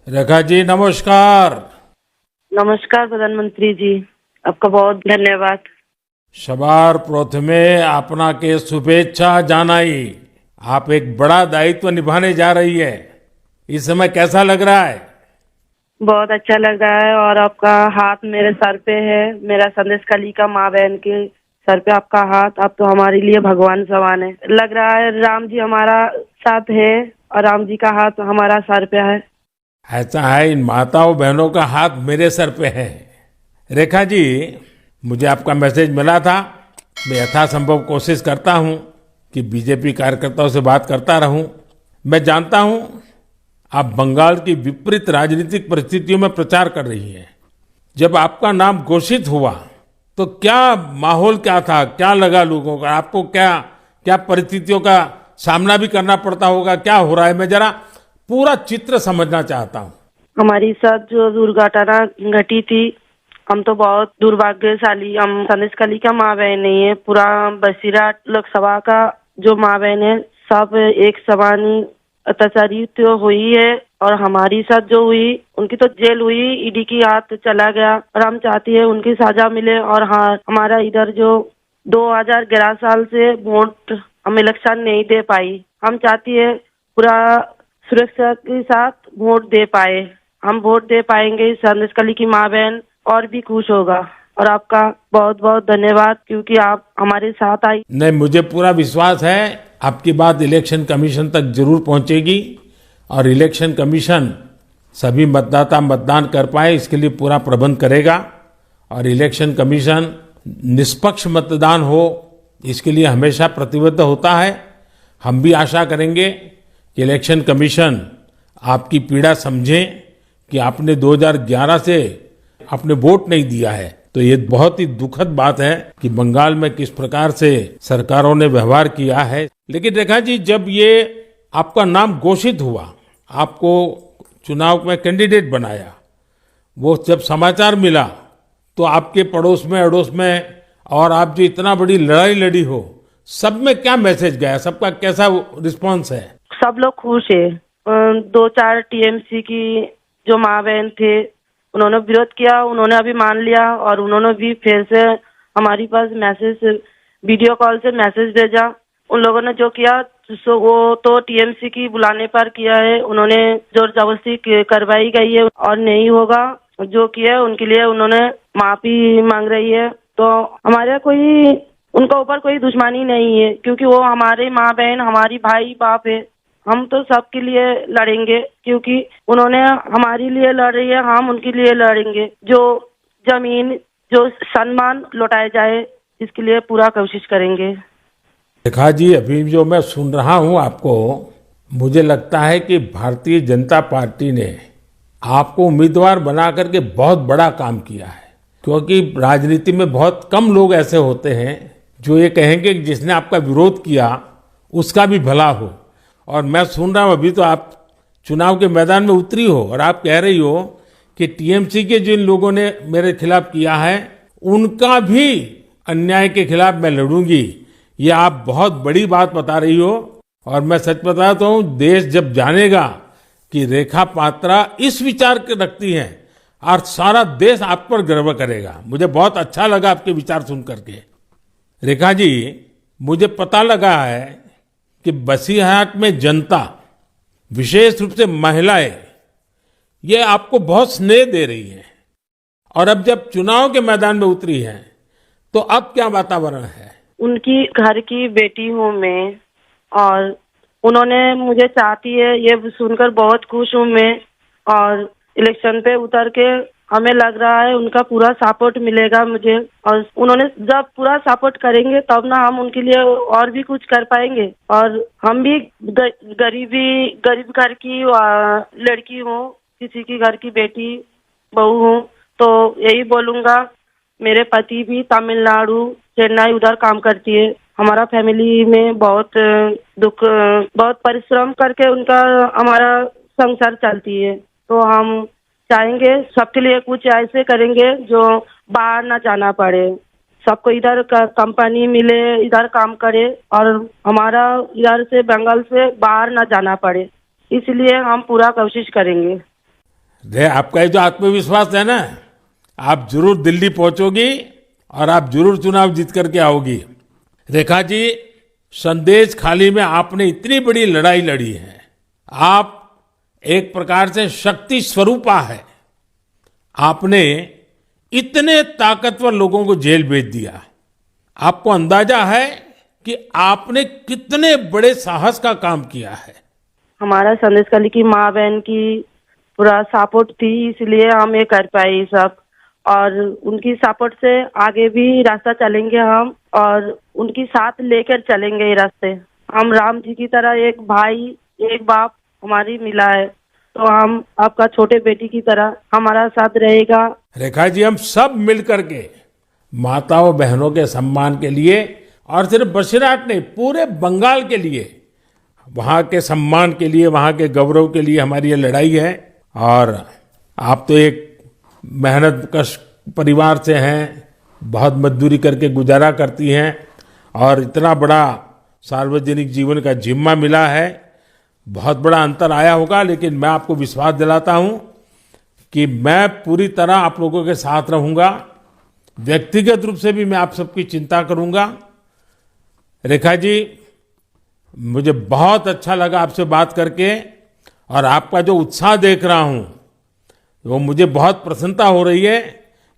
रेखा जी नमस्कार। नमस्कार प्रधानमंत्री जी, आपका बहुत धन्यवाद। सबार प्रथमे आपनाके शुभेच्छा जानाई। आप एक बड़ा दायित्व निभाने जा रही है। इस समय कैसा लग रहा है? बहुत अच्छा लग रहा है और आपका हाथ मेरे सर पे है। मेरा संदेश कली का माँ बहन के सर पे आपका हाथ, आप तो हमारे लिए भगवान समान है। लग रहा है राम जी हमारा साथ है और राम जी का हाथ हमारा सर पे है। ऐसा है, इन माताओं बहनों का हाथ मेरे सर पे है। रेखा जी, मुझे आपका मैसेज मिला था। मैं यथासंभव कोशिश करता हूं कि बीजेपी कार्यकर्ताओं से बात करता रहूं। मैं जानता हूं आप बंगाल की विपरीत राजनीतिक परिस्थितियों में प्रचार कर रही हैं। जब आपका नाम घोषित हुआ तो क्या माहौल क्या था, क्या लगा लोगों का? आपको क्या क्या परिस्थितियों का सामना भी करना पड़ता होगा? क्या हो रहा है, मैं जरा पूरा चित्र समझना चाहता हूँ। हमारी साथ जो दुर्घटना घटी थी, हम तो बहुत दुर्भाग्यशाली, हम संदेश कली का माँ बहन नहीं है। पूरा बसीरा लोकसभा का जो माँ बहन है सब एक समान ही अत्याचारी तो हुई है। और हमारी साथ जो हुई उनकी तो जेल हुई, ईडी की हाथ चला गया और हम चाहती है उनकी सजा मिले। और हाँ, हमारा इधर जो 2011 साल से वोट हम इलेक्शन नहीं दे पाई, हम चाहती है पूरा सुरक्षा के साथ वोट दे पाए। हम वोट दे पाएंगे, संदेश कली की माँ बहन और भी खुश होगा। और आपका बहुत बहुत धन्यवाद क्योंकि आप हमारे साथ आई। नहीं, मुझे पूरा विश्वास है आपकी बात इलेक्शन कमीशन तक जरूर पहुंचेगी और इलेक्शन कमीशन सभी मतदाता मतदान कर पाए इसके लिए पूरा प्रबंध करेगा। और इलेक्शन कमीशन निष्पक्ष मतदान हो इसके लिए हमेशा प्रतिबद्ध होता है। हम भी आशा करेंगे कि इलेक्शन कमीशन आपकी पीड़ा समझे कि आपने 2011 से आपने वोट नहीं दिया है। तो ये बहुत ही दुखद बात है कि बंगाल में किस प्रकार से सरकारों ने व्यवहार किया है। लेकिन रेखा जी, जब ये आपका नाम घोषित हुआ, आपको चुनाव में कैंडिडेट बनाया, वो जब समाचार मिला तो आपके पड़ोस में अड़ोस में और आप जो इतना बड़ी लड़ाई लड़ी हो, सब में क्या मैसेज गया? सबका कैसा रिस्पॉन्स है? सब लोग खुश है। 2-4 टीएमसी की जो माँ बहन थे उन्होंने विरोध किया, उन्होंने अभी मान लिया और उन्होंने भी फिर से हमारी पास मैसेज, वीडियो कॉल से मैसेज भेजा। उन लोगों ने जो किया सो वो तो टीएमसी की बुलाने पर किया है। उन्होंने जोर जबरदस्ती करवाई गई है और नहीं होगा जो किया उनके लिए उन्होंने माफी मांग रही है। तो हमारे कोई उनका ऊपर कोई दुश्मनी नहीं है क्योंकि वो हमारे माँ बहन, हमारी भाई बाप है। हम तो सबके लिए लड़ेंगे क्योंकि उन्होंने हमारे लिए लड़ रही है, हम उनके लिए लड़ेंगे। जो जमीन, जो सम्मान लौटाया जाए इसके लिए पूरा कोशिश करेंगे। रेखा जी, अभी जो मैं सुन रहा हूं आपको, मुझे लगता है कि भारतीय जनता पार्टी ने आपको उम्मीदवार बना करके बहुत बड़ा काम किया है। क्योंकि राजनीति में बहुत कम लोग ऐसे होते हैं जो ये कहेंगे कि जिसने आपका विरोध किया उसका भी भला हो। और मैं सुन रहा हूं अभी तो आप चुनाव के मैदान में उतरी हो और आप कह रही हो कि टीएमसी के जिन लोगों ने मेरे खिलाफ किया है उनका भी अन्याय के खिलाफ मैं लड़ूंगी। ये आप बहुत बड़ी बात बता रही हो। और मैं सच बताता हूं, देश जब जानेगा कि रेखा पात्रा इस विचार के रखती हैं और सारा देश आप पर गर्व करेगा। मुझे बहुत अच्छा लगा आपके विचार सुन करके। रेखा जी, मुझे पता लगा है कि बसीरहाट में जनता, विशेष रूप से महिलाएं, ये आपको बहुत स्नेह दे रही है। और अब जब चुनाव के मैदान में उतरी है तो अब क्या वातावरण है? उनकी घर की बेटी हूँ मैं और उन्होंने मुझे चाहती है, ये सुनकर बहुत खुश हूँ मैं। और इलेक्शन पे उतर के हमें लग रहा है उनका पूरा सपोर्ट मिलेगा मुझे। और उन्होंने जब पूरा सपोर्ट करेंगे तब ना हम उनके लिए और भी कुछ कर पाएंगे। और हम भी गरीब घर की लड़की हूँ, किसी की घर की बेटी बहू हूँ। तो यही बोलूंगा, मेरे पति भी तमिलनाडु, चेन्नई उधर काम करती है। हमारा फैमिली में बहुत दुख, बहुत परिश्रम करके उनका हमारा संसार चलती है। तो हम चाहेंगे सबके लिए कुछ ऐसे करेंगे जो बाहर ना जाना पड़े, सबको इधर का कंपनी मिले, इधर काम करे और हमारा इधर से बंगाल से बाहर ना जाना पड़े। इसलिए हम पूरा कोशिश करेंगे। रे आपका ये जो आत्मविश्वास है ना, आप जरूर दिल्ली पहुंचोगी और आप जरूर चुनाव जीत करके आओगी। रेखा जी, संदेश खाली में आपने इतनी बड़ी लड़ाई लड़ी है। आप एक प्रकार से शक्ति स्वरूपा है। आपने इतने ताकतवर लोगों को जेल भेज दिया। आपको अंदाजा है कि आपने कितने बड़े साहस का काम किया है। हमारा संदेश खाली की माँ बहन की पूरा सपोर्ट थी, इसलिए हम ये कर पाए ये सब। और उनकी सपोर्ट से आगे भी रास्ता चलेंगे हम, और उनकी साथ लेकर चलेंगे ये रास्ते। हम राम जी की तरह एक भाई एक बाप हमारी मिला है, तो हम आपका छोटे बेटी की तरह हमारा साथ रहेगा। रेखा जी, हम सब मिलकर के माताओं बहनों के सम्मान के लिए, और सिर्फ बसीरहाट नहीं, पूरे बंगाल के लिए, वहाँ के सम्मान के लिए, वहाँ के गौरव के लिए हमारी ये लड़ाई है। और आप तो एक मेहनत कश परिवार से हैं, बहुत मजदूरी करके गुजारा करती हैं, और इतना बड़ा सार्वजनिक जीवन का जिम्मा मिला है। बहुत बड़ा अंतर आया होगा, लेकिन मैं आपको विश्वास दिलाता हूं कि मैं पूरी तरह आप लोगों के साथ रहूंगा। व्यक्तिगत रूप से भी मैं आप सबकी चिंता करूंगा। रेखा जी, मुझे बहुत अच्छा लगा आपसे बात करके, और आपका जो उत्साह देख रहा हूं वो मुझे बहुत प्रसन्नता हो रही है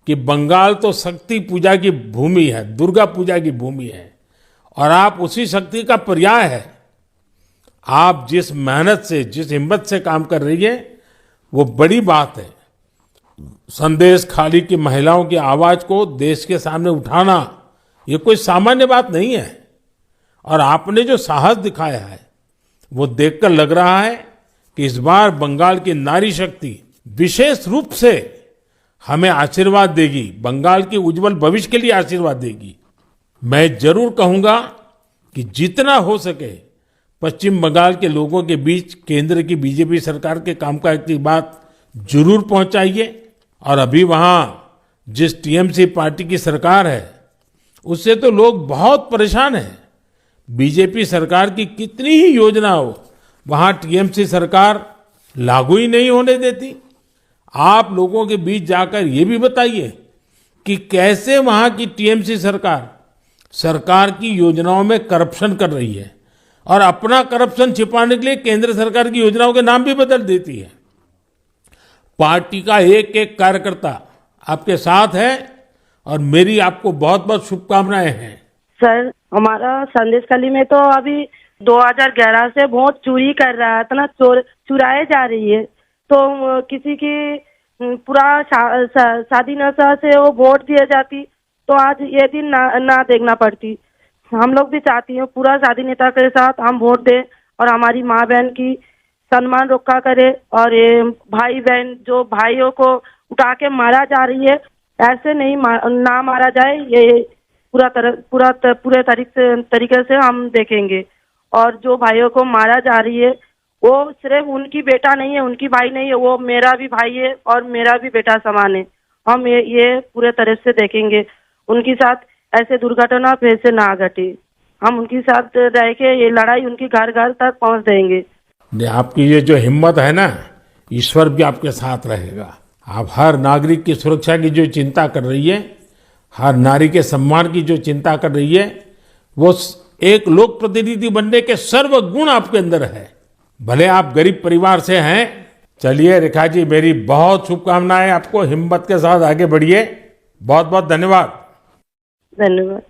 कि बंगाल तो शक्ति पूजा की भूमि है, दुर्गा पूजा की भूमि है, और आप उसी शक्ति का पर्याय है। आप जिस मेहनत से, जिस हिम्मत से काम कर रही है, वो बड़ी बात है। संदेश खाली की महिलाओं की आवाज को देश के सामने उठाना ये कोई सामान्य बात नहीं है। और आपने जो साहस दिखाया है वो देखकर लग रहा है कि इस बार बंगाल की नारी शक्ति विशेष रूप से हमें आशीर्वाद देगी, बंगाल के उज्जवल भविष्य के लिए आशीर्वाद देगी। मैं जरूर कहूंगा कि जितना हो सके पश्चिम बंगाल के लोगों के बीच केंद्र की बीजेपी सरकार के कामकाज की बात जरूर पहुंचाइए। और अभी वहां जिस टीएमसी पार्टी की सरकार है उससे तो लोग बहुत परेशान हैं। बीजेपी सरकार की कितनी ही योजना हो, वहां टीएमसी सरकार लागू ही नहीं होने देती। आप लोगों के बीच जाकर ये भी बताइए कि कैसे वहां की टीएमसी सरकार की योजनाओं में करप्शन कर रही है, और अपना करप्शन छिपाने के लिए केंद्र सरकार की योजनाओं के नाम भी बदल देती है। पार्टी का एक एक कार्यकर्ता आपके साथ है, और मेरी आपको बहुत बहुत शुभकामनाएं हैं। सर, हमारा संदेश खाली में तो अभी 2011 से बहुत चोरी कर रहा है, इतना चुराए जा रही है। तो किसी की पूरा शादी नशा से वो वोट दिए जाती, तो आज ये दिन ना देखना पड़ती। हम लोग भी चाहती हैं पूरा शादी नेता के साथ हम वोट दें, और हमारी माँ बहन की सम्मान रक्षा करे। और ये भाई बहन जो भाइयों को उठा के मारा जा रही है, ऐसे नहीं ना मारा जाए, ये पूरे तरीके से हम देखेंगे। और जो भाइयों को मारा जा रही है वो सिर्फ उनकी बेटा नहीं है, उनकी भाई नहीं है, वो मेरा भी भाई है और मेरा भी बेटा समान है। हम ये पूरे तरह से देखेंगे, उनके साथ ऐसे दुर्घटना फिर से ना घटे। हम उनके साथ रह के ये लड़ाई उनकी घर घर तक पहुंच देंगे। आपकी ये जो हिम्मत है ना, ईश्वर भी आपके साथ रहेगा। आप हर नागरिक की सुरक्षा की जो चिंता कर रही है, हर नारी के सम्मान की जो चिंता कर रही है, वो एक लोक प्रतिनिधि बनने के सर्व गुण आपके अंदर है। भले आप गरीब परिवार से हैं। चलिए रेखा जी, मेरी बहुत शुभकामनाएं आपको, हिम्मत के साथ आगे बढ़िए। बहुत बहुत धन्यवाद। धन्यवाद।